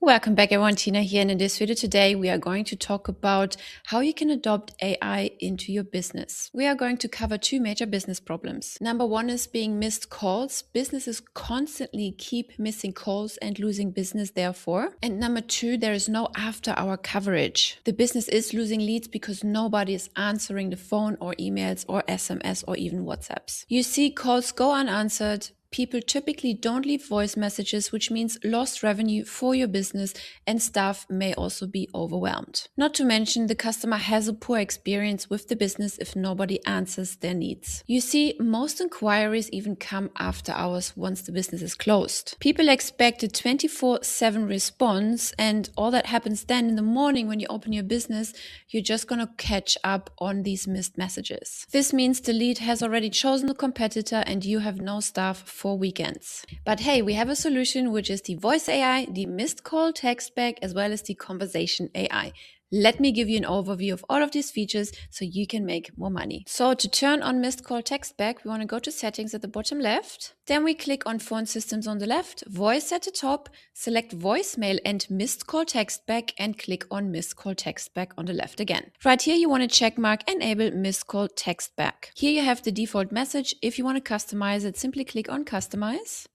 Welcome back everyone, Tina here, and in this video today we are going to talk about how you can adopt AI into your business. We are going to cover two major business problems. Number one is being missed calls. Businesses constantly keep missing calls and losing business therefore. And number two, there is no after-hour coverage. The business is losing leads because nobody is answering the phone or emails or SMS or even WhatsApps. You see calls go unanswered. People typically don't leave voice messages, which means lost revenue for your business, and staff may also be overwhelmed. Not to mention, the customer has a poor experience with the business if nobody answers their needs. You see, most inquiries even come after hours once the business is closed. People expect a 24/7 response, and all that happens then in the morning when you open your business, you're just going to catch up on these missed messages. This means the lead has already chosen a competitor and you have no staff for weekends. But hey, we have a solution, which is the voice AI, the missed call text back, as well as the conversation AI. Let me give you an overview of all of these features so you can make more money. So to turn on missed call text back, we want to go to settings at the bottom left. Then we click on phone systems on the left, voice at the top, select voicemail and missed call text back, and click on missed call text back on the left again. Right here, you want to check mark enable missed call text back. Here you have the default message. If you want to customize it, simply click on customize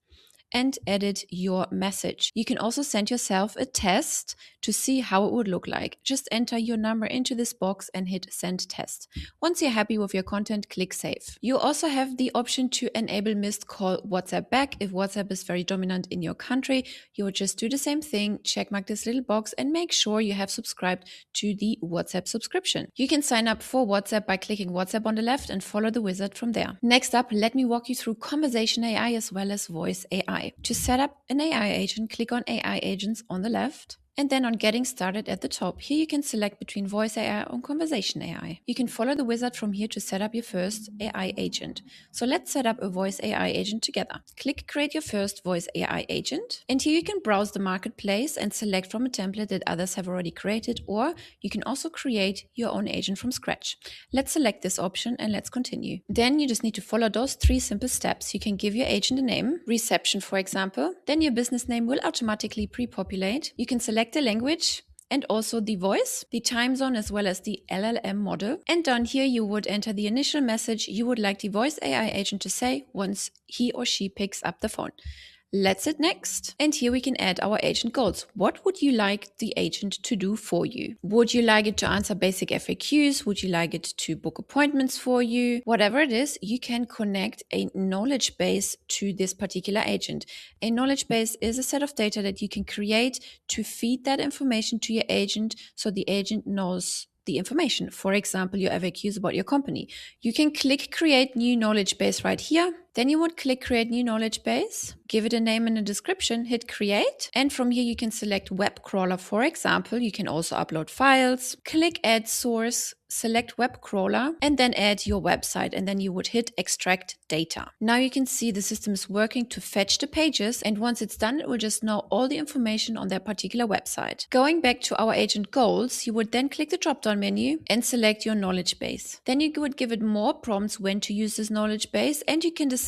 and edit your message. You can also send yourself a test to see how it would look like. Just enter your number into this box and hit send test. Once you're happy with your content, click save. You also have the option to enable missed call WhatsApp back. If WhatsApp is very dominant in your country, you would just do the same thing, check mark this little box and make sure you have subscribed to the WhatsApp subscription. You can sign up for WhatsApp by clicking WhatsApp on the left and follow the wizard from there. Next up, let me walk you through conversation AI as well as voice AI. To set up an AI agent, click on AI agents on the left. And then on getting started at the top, here you can select between voice AI and conversation AI. You can follow the wizard from here to set up your first AI agent. So let's set up a voice AI agent together. Click create your first voice AI agent. And here you can browse the marketplace and select from a template that others have already created, or you can also create your own agent from scratch. Let's select this option and let's continue. Then you just need to follow those three simple steps. You can give your agent a name, reception for example. Then your business name will automatically pre-populate. You can select the language and also the voice, the time zone, as well as the LLM model. And down here, you would enter the initial message you would like the voice AI agent to say once he or she picks up the phone. Let's hit next. And here we can add our agent goals. What would you like the agent to do for you? Would you like it to answer basic FAQs? Would you like it to book appointments for you? Whatever it is, you can connect a knowledge base to this particular agent. A knowledge base is a set of data that you can create to feed that information to your agent so the agent knows the information. For example, your FAQs about your company. You can click create new knowledge base right here. Then you would click create new knowledge base, give it a name and a description, hit create. And from here you can select web crawler, for example. You can also upload files, click add source, select web crawler, and then add your website. And then you would hit extract data. Now you can see the system is working to fetch the pages. And once it's done, it will just know all the information on that particular website. Going back to our agent goals, you would then click the drop-down menu and select your knowledge base. Then you would give it more prompts when to use this knowledge base, and you can decide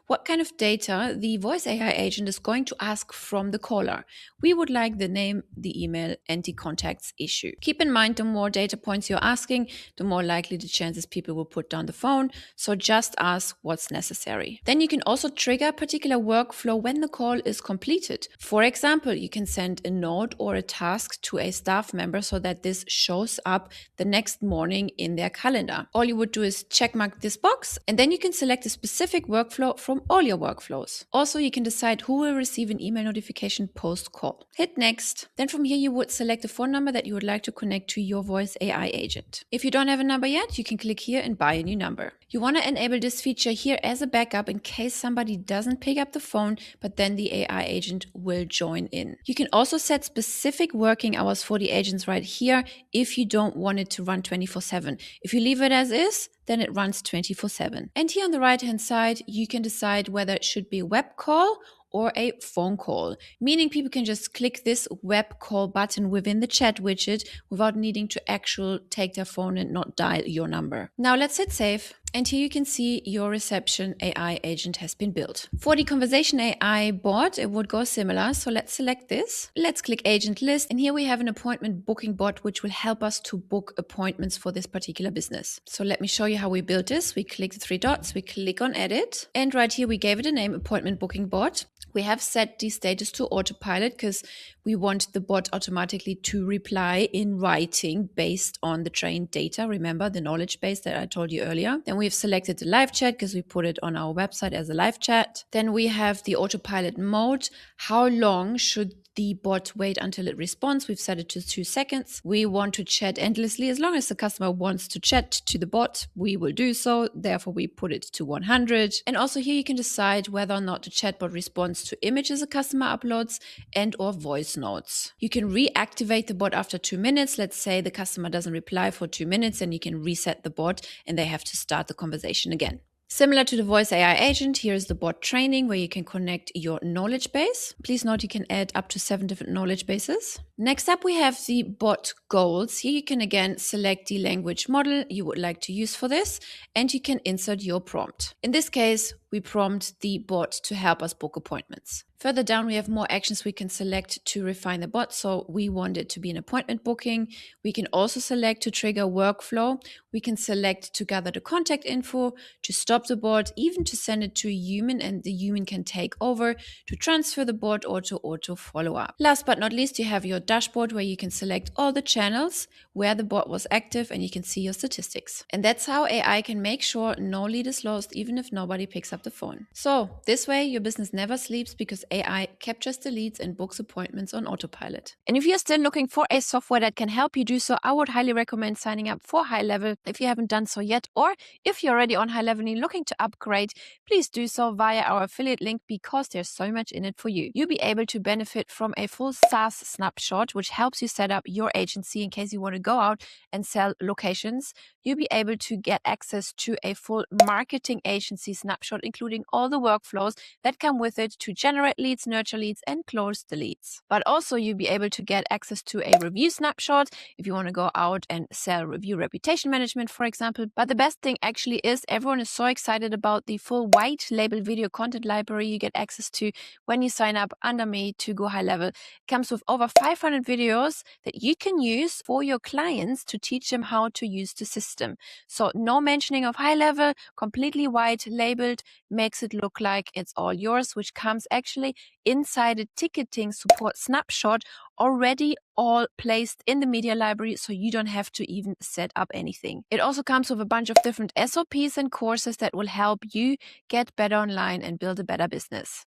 what kind of data the voice AI agent is going to ask from the caller. We would like the name, the email, and the contacts issue. Keep in mind, the more data points you're asking, the more likely the chances people will put down the phone. So just ask what's necessary. Then you can also trigger a particular workflow when the call is completed. For example, you can send a note or a task to a staff member so that this shows up the next morning in their calendar. All you would do is check mark this box, and then you can select a specific workflow from all your workflows. Also, you can decide who will receive an email notification post-call. Hit next. Then from here, you would select the phone number that you would like to connect to your voice AI agent. If you don't have a number yet, you can click here and buy a new number. You want to enable this feature here as a backup in case somebody doesn't pick up the phone, but then the AI agent will join in. You can also set specific working hours for the agents right here if you don't want it to run 24/7. If you leave it as is, then it runs 24/7. And here on the right hand side, you can decide whether it should be a web call or a phone call, meaning people can just click this web call button within the chat widget without needing to actually take their phone and not dial your number. Now let's hit save. And here you can see your reception AI agent has been built. For the conversation AI bot, it would go similar. So let's select this. Let's click agent list. And here we have an appointment booking bot, which will help us to book appointments for this particular business. So let me show you how we built this. We click the three dots, we click on edit. And right here, we gave it a name, appointment booking bot. We have set the status to autopilot because we want the bot automatically to reply in writing based on the trained data. Remember the knowledge base that I told you earlier. Then we've selected the live chat because we put it on our website as a live chat. Then we have the autopilot mode. How long should the bot wait until it responds? We've set it to 2 seconds. We want to chat endlessly. As long as the customer wants to chat to the bot, we will do so. Therefore, we put it to 100. And also here you can decide whether or not the chatbot responds to images a customer uploads and or voice notes. You can reactivate the bot after 2 minutes. Let's say the customer doesn't reply for 2 minutes, and you can reset the bot and they have to start the conversation again. Similar to the voice AI agent, here is the bot training where you can connect your knowledge base. Please note you can add up to 7 different knowledge bases. Next up, we have the bot goals. Here you can again select the language model you would like to use for this, and you can insert your prompt. In this case, we prompt the bot to help us book appointments. Further down, we have more actions we can select to refine the bot. So we want it to be an appointment booking. We can also select to trigger workflow. We can select to gather the contact info, to stop the bot, even to send it to a human and the human can take over, to transfer the bot or to auto follow up. Last but not least, you have your dashboard where you can select all the channels where the bot was active and you can see your statistics. And that's how AI can make sure no lead is lost even if nobody picks up the phone. So this way your business never sleeps because AI captures the leads and books appointments on autopilot. And if you're still looking for a software that can help you do so, I would highly recommend signing up for HighLevel if you haven't done so yet, or if you're already on HighLevel and looking to upgrade, please do so via our affiliate link because there's so much in it for you. You'll be able to benefit from a full SaaS snapshot, which helps you set up your agency in case you want to go out and sell locations. You'll be able to get access to a full marketing agency snapshot, including all the workflows that come with it to generate leads, nurture leads, and close the leads. But also you'll be able to get access to a review snapshot if you want to go out and sell review reputation management, for example. But the best thing actually is everyone is so excited about the full white label video content library you get access to when you sign up under me to GoHighLevel. It comes with over 500 videos that you can use for your clients to teach them how to use the system. So no mentioning of HighLevel, completely white labeled, makes it look like it's all yours, which comes actually inside a ticketing support snapshot already all placed in the media library, so you don't have to even set up anything. It also comes with a bunch of different SOPs and courses that will help you get better online and build a better business.